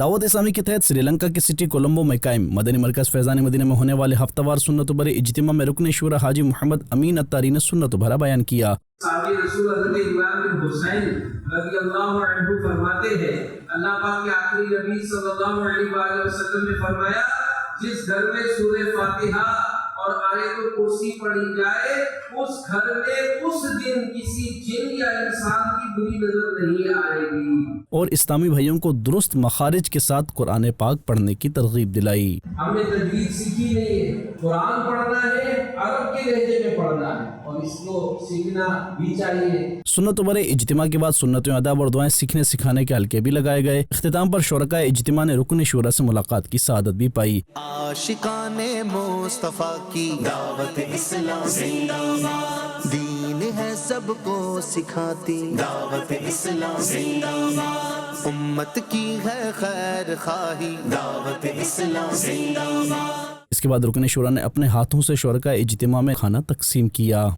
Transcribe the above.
دعوت اسلامی کے تحت سری لنکا کے سٹی کولمبو میں قائم مدنی مرکز فیضان مدینہ میں ہونے والے ہفتہ وار سنت و برے اجتماع میں رکن شورا حاجی محمد امین اتاری نے سنت و بھرا بیان کیا۔ صحابی رسول حضرت عمران بن حسین رضی اللہ عنہ فرماتے ہیں، اللہ پاک کے آخری نبی صلی اللہ علیہ وآلہ وسلم نے فرمایا، جس گھر میں سورہ فاتحہ اور آیت الکرسی پڑھی جائے اس گھر میں اس دن کسی جن یا انسان کی بری نظر نہیں آئے گی۔ اور اسلامی بھائیوں کو درست مخارج کے ساتھ قرآن پاک پڑھنے کی ترغیب دلائی۔ ہم نے تجوید سیکھی نہیں ہے، قرآن پڑھنا ہے، عرب کے لہجے میں پڑھنا ہے اور اس کو سیکھنا بھی چاہیے۔ سنت و برے اجتماع کے بعد سنتوں آداب اور دعائیں سیکھنے سکھانے کے حلقے بھی لگائے گئے۔ اختتام پر شرکائے اجتماع نے رکن شورا سے ملاقات کی سعادت بھی پائی۔ عاشقان مصطفیٰ کی دعوت اسلام زندہ باد، دین ہے سب کو سکھاتی دعوت اسلام زندہ باد، امت کی ہے خیر خواہی دعوت اسلام زندہ باد۔ اس کے بعد رکن شورا نے اپنے ہاتھوں سے شرکائے اجتماع میں کھانا تقسیم کیا۔